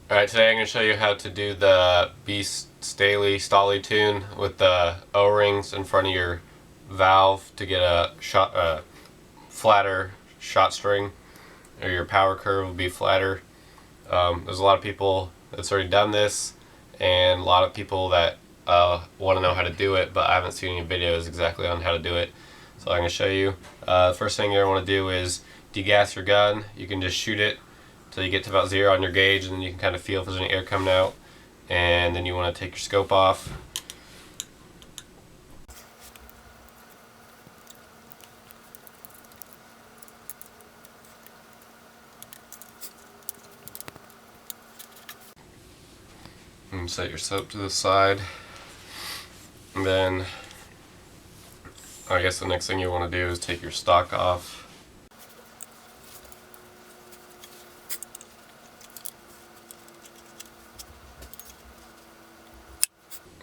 Alright, today I'm going to show you how to do the Bstaley tune with the O-rings in front of your valve to get a flatter shot string, or your power curve will be flatter. There's a lot of people that's already done this, and a lot of people that want to know how to do it, but I haven't seen any videos exactly on how to do it. So I'm going to show you. The first thing you want to do is degas your gun. You can just shoot it till you get to about 0 on your gauge, and then you can kind of feel if there's any air coming out. And then you want to take your scope off. And set your scope to the side. And then I guess the next thing you want to do is take your stock off.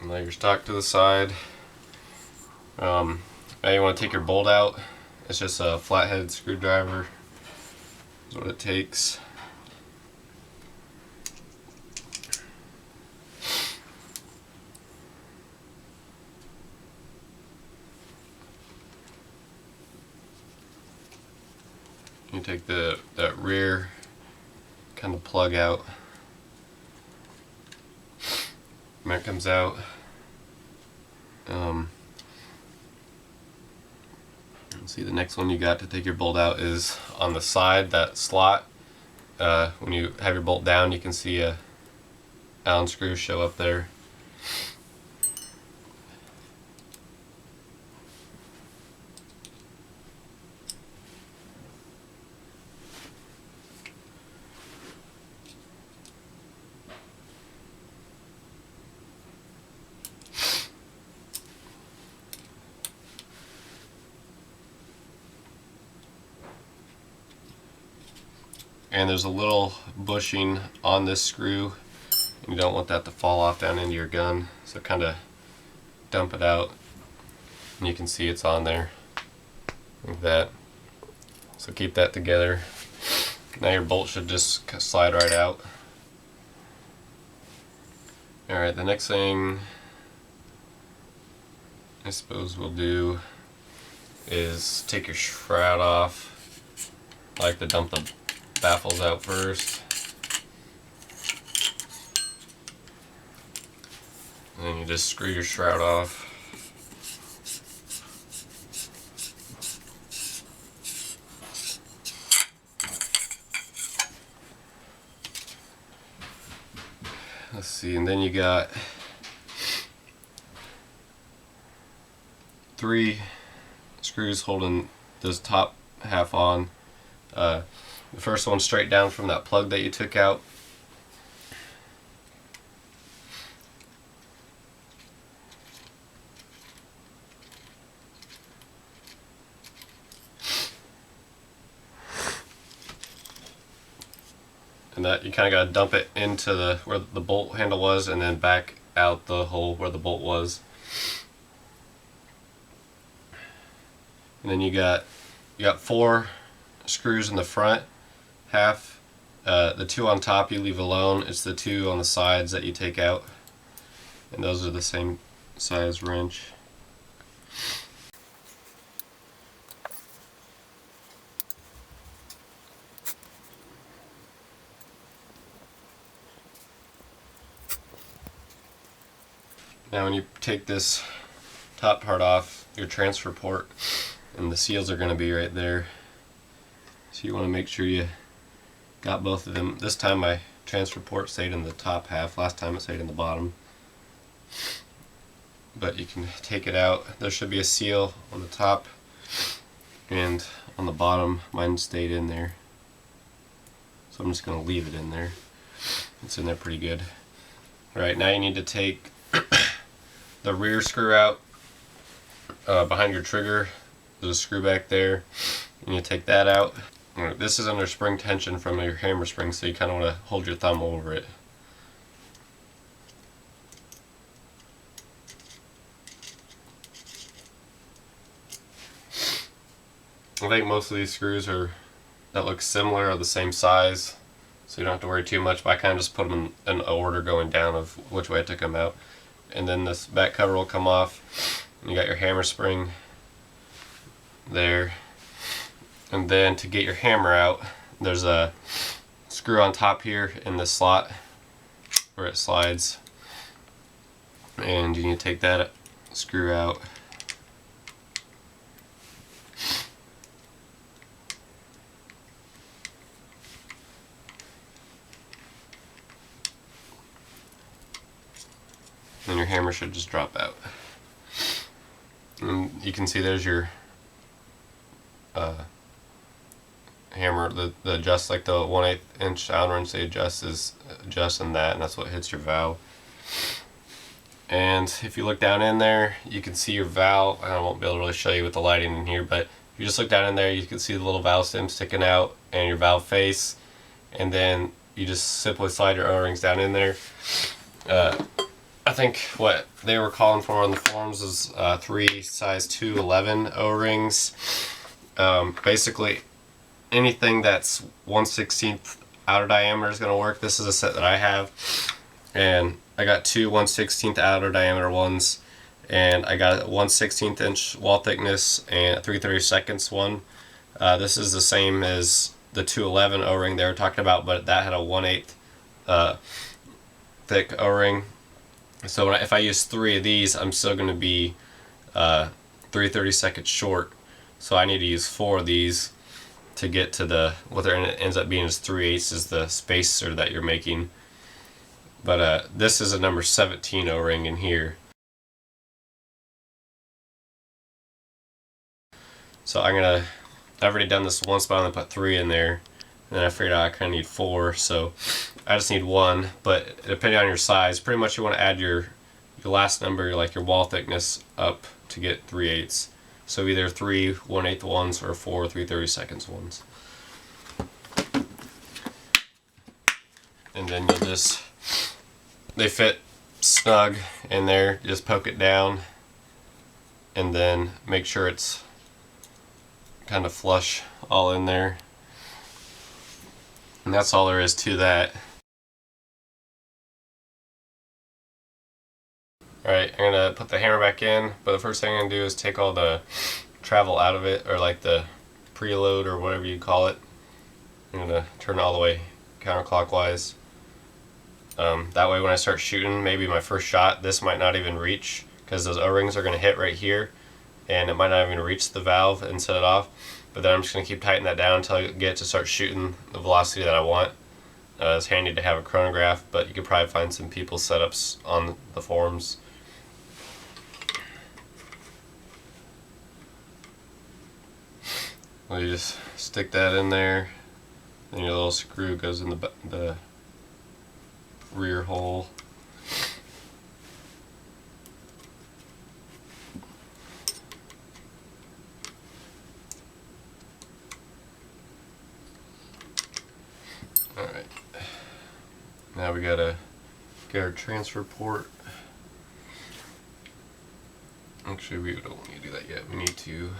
And lay your stock to the side. Now you want to take your bolt out. It's just a flathead screwdriver is what it takes. You take that rear kind of plug out. And that comes out. See, the next one you got to take your bolt out is on the side, that slot. When you have your bolt down, you can see a Allen screw show up there. And there's a little bushing on this screw. You don't want that to fall off down into your gun, so kind of dump it out, and you can see it's on there like that. So keep that together. Now your bolt should just slide right out. Alright, the next thing I suppose we'll do is take your shroud off. I like to dump the baffles out first. And then you just screw your shroud off. Let's see, and then you got 3 screws holding this top half on. The first one straight down from that plug that you took out. And that you kind of got to dump it into where the bolt handle was, and then back out the hole where the bolt was. And then you got 4 screws in the front half. The 2 on top you leave alone. It's the 2 on the sides that you take out, and those are the same size wrench. Now when you take this top part off, your transfer port and the seals are going to be right there. So you want to make sure you got both of them. This time my transfer port stayed in the top half, last time it stayed in the bottom. But you can take it out. There should be a seal on the top and on the bottom. Mine stayed in there, so I'm just going to leave it in there. It's in there pretty good. Alright, now you need to take the rear screw out behind your trigger. There's a screw back there, and you take that out. Right, this is under spring tension from your hammer spring, so you kind of want to hold your thumb over it. I think most of these screws that look similar are the same size, so you don't have to worry too much. But I kind of just put them in an order going down of which way I took them out. And then this back cover will come off. You got your hammer spring there. And then to get your hammer out, there's a screw on top here in the slot where it slides. And you need to take that screw out. And your hammer should just drop out. And you can see there's your hammer, the adjust, like the 1/8 inch Allen wrench they adjust is adjusting that, and that's what hits your valve. And if you look down in there, you can see your valve. I won't be able to really show you with the lighting in here, but if you just look down in there, you can see the little valve stem sticking out and your valve face, and then you just simply slide your O-rings down in there. I think what they were calling for on the forums is 3 size 211 O-rings. Basically, anything that's 1/16 outer diameter is going to work. This is a set that I have, and I got two 1/16 outer diameter ones, and I got a 1/16 inch wall thickness and a 3/32 one. This is the same as the 211 O-ring they were talking about, but that had a 1/8 thick O-ring. So if I use 3 of these, I'm still going to be 3/32 short. So I need to use 4 of these to get to the, what there ends up being is 3/8 is the spacer that you're making. But this is a number 17 O-ring in here. So I've already done this once, but I'm going to put 3 in there. And then I figured out I kind of need 4, so I just need 1. But depending on your size, pretty much you want to add your last number, like your wall thickness, up to get 3/8. So either 3 1/8 ones or 4 3/32 ones. And then you'll just, they fit snug in there. Just poke it down and then make sure it's kind of flush all in there. And that's all there is to that. Alright, I'm going to put the hammer back in, but the first thing I'm going to do is take all the travel out of it, or like the preload or whatever you call it. I'm going to turn it all the way counterclockwise. That way when I start shooting, maybe my first shot, this might not even reach, because those O-rings are going to hit right here, and it might not even reach the valve and set it off. But then I'm just going to keep tightening that down until I get to start shooting the velocity that I want. It's handy to have a chronograph, but you could probably find some people's setups on the forums. Well, you just stick that in there, and your little screw goes in the rear hole. Alright, now we gotta get our transfer port. Actually, we don't need to do that yet. We need to,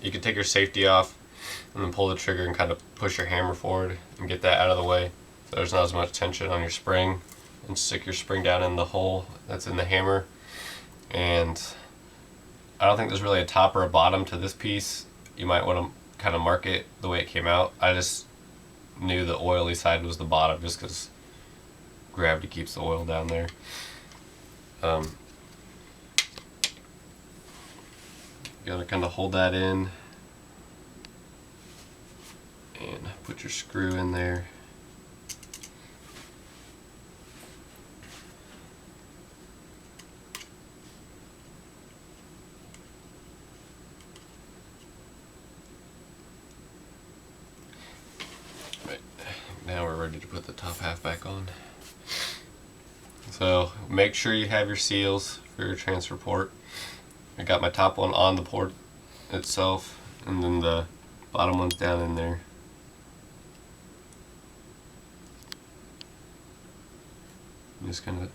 you can take your safety off and then pull the trigger and kind of push your hammer forward and get that out of the way so there's not as much tension on your spring, and stick your spring down in the hole that's in the hammer. And I don't think there's really a top or a bottom to this piece. You might want to kind of mark it the way it came out. I just knew the oily side was the bottom just because gravity keeps the oil down there. You gotta kind of hold that in and put your screw in there. Right, now we're ready to put the top half back on. So make sure you have your seals for your transfer port. I got my top one on the port itself, and then the bottom one's down in there. You just kind of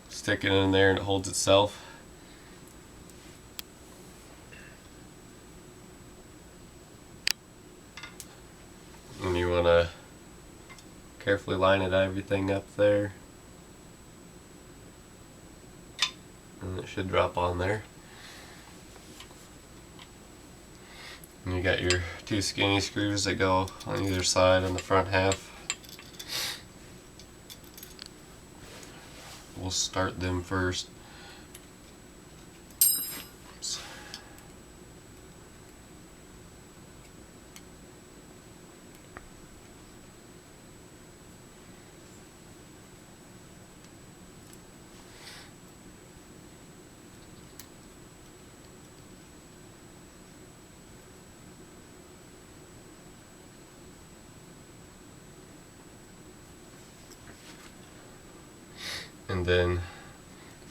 stick it in there and it holds itself. Carefully line everything up there. And it should drop on there. And you got your 2 skinny screws that go on either side on the front half. We'll start them first. Oops. And then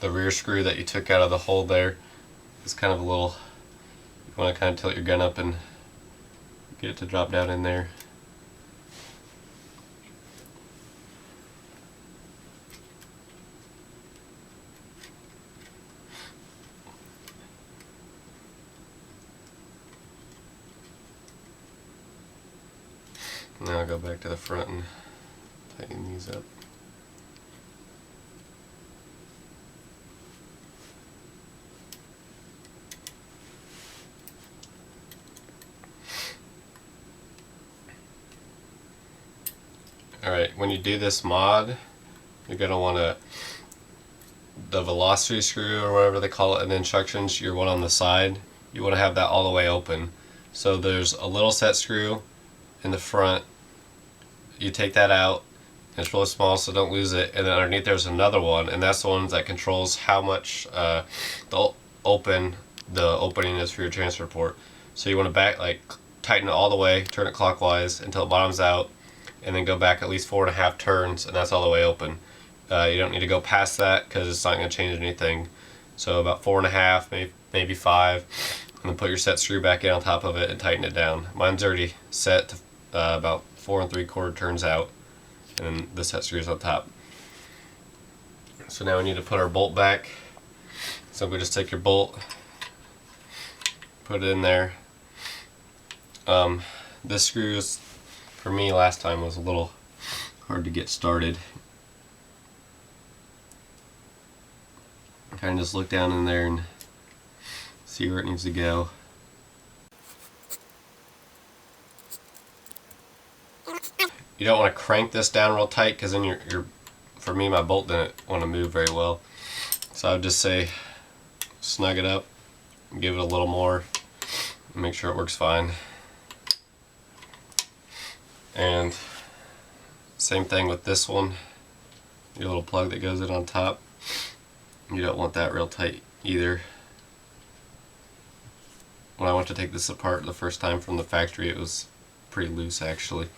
the rear screw that you took out of the hole there is kind of a little, you want to kind of tilt your gun up and get it to drop down in there. Now I'll go back to the front and tighten these up. Alright, when you do this mod, you're going to want to, the velocity screw or whatever they call it in the instructions, your one on the side, you want to have that all the way open. So there's a little set screw in the front, you take that out, it's really small so don't lose it, and then underneath there's another one, and that's the one that controls how much the opening is for your transfer port. So you want to tighten it all the way, turn it clockwise until it bottoms out, and then go back at least 4.5 turns, and that's all the way open. You don't need to go past that because it's not going to change anything. So about 4.5, maybe 5, and then put your set screw back in on top of it and tighten it down. Mine's already set to about 4 3/4 turns out, and then the set screw is on top. So now we need to put our bolt back. So we just take your bolt, put it in there. This screw is, for me last time, was a little hard to get started. Kind of just look down in there and see where it needs to go. You don't want to crank this down real tight because then for me, my bolt didn't want to move very well. So I would just say snug it up, give it a little more, and make sure it works fine. And same thing with this one, your little plug that goes in on top. You don't want that real tight either. When I went to take this apart the first time from the factory, it was pretty loose actually.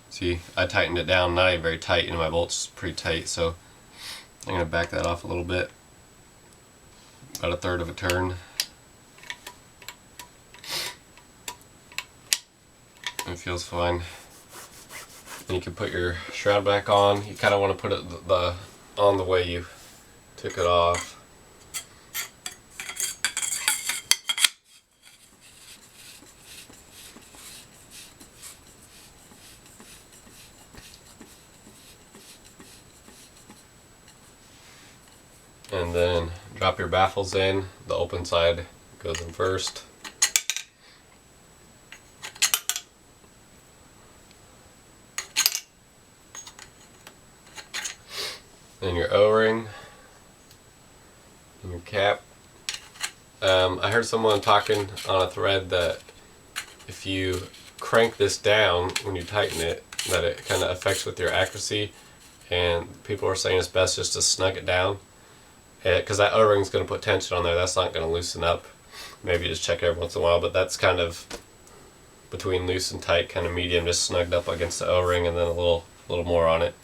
See, I tightened it down, not even very tight, and my bolt's pretty tight, so I'm going to back that off a little bit, about 1/3 of a turn. It feels fine. And you can put your shroud back on. You kind of want to put it on the way you took it off. And then drop your baffles in. The open side goes in first. Then your O-ring and your cap. I heard someone talking on a thread that if you crank this down when you tighten it, that it kind of affects with your accuracy, and people are saying it's best just to snug it down, because that O-ring is going to put tension on there. That's not going to loosen up. Maybe just check it every once in a while, but that's kind of between loose and tight, kind of medium, just snugged up against the O-ring, and then a little more on it.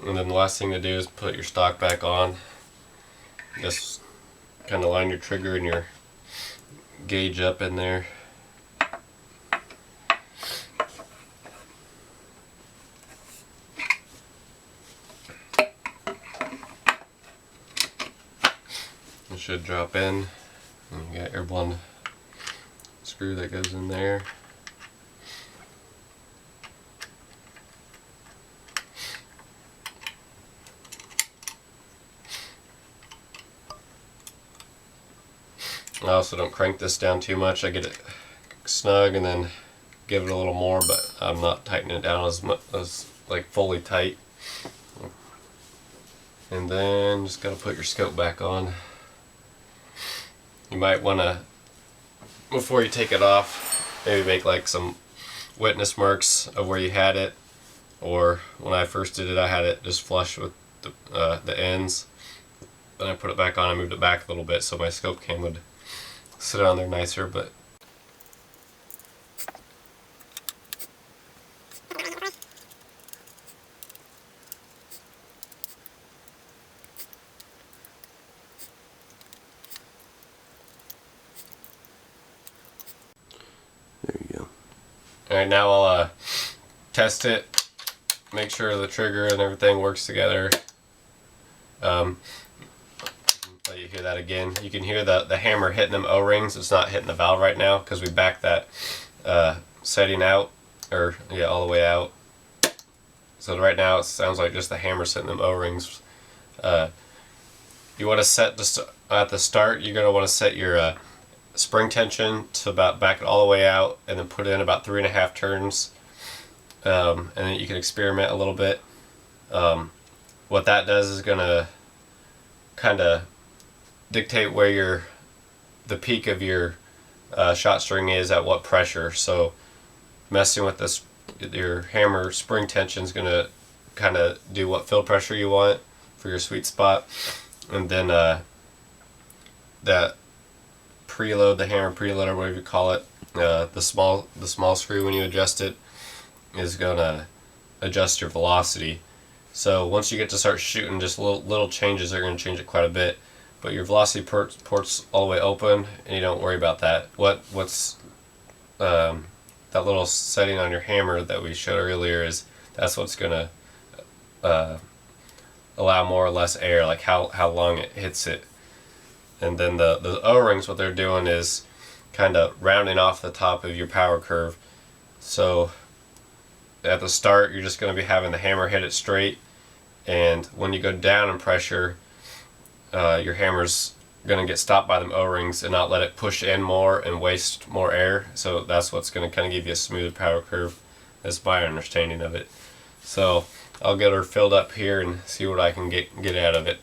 And then the last thing to do is put your stock back on. Just kind of line your trigger and your gauge up in there. It should drop in. And you got your one screw that goes in there. I also don't crank this down too much. I get it snug and then give it a little more, but I'm not tightening it down as much as like fully tight. And then just gotta put your scope back on. You might wanna, before you take it off, maybe make like some witness marks of where you had it. Or when I first did it, I had it just flush with the ends. Then I put it back on and moved it back a little bit so my scope cam would sit on there nicer. But there you go. alright, now I'll test it, make sure the trigger and everything works together. Let you hear that again. You can hear the hammer hitting them O-rings. It's not hitting the valve right now because we backed that setting out, or yeah, all the way out. So right now it sounds like just the hammer hitting them O-rings. You want to set just at the start. You're going to want to set your spring tension to about back it all the way out, and then put in about 3.5 turns. And then you can experiment a little bit. What that does is going to kind of dictate where the peak of your shot string is at what pressure. So messing with this, your hammer spring tension is going to kind of do what field pressure you want for your sweet spot. And then that preload, the hammer preload or whatever you call it, the small screw, when you adjust it, is going to adjust your velocity. So once you get to start shooting, just little changes are going to change it quite a bit. But your velocity port's all the way open, and you don't worry about that. What's that little setting on your hammer that we showed earlier that's what's going to allow more or less air, like how long it hits it. And then the O-rings, what they're doing is kind of rounding off the top of your power curve. So at the start, you're just going to be having the hammer hit it straight, and when you go down in pressure, your hammer's going to get stopped by them O-rings and not let it push in more and waste more air. So that's what's going to kind of give you a smooth power curve. That's my understanding of it. So I'll get her filled up here and see what I can get out of it.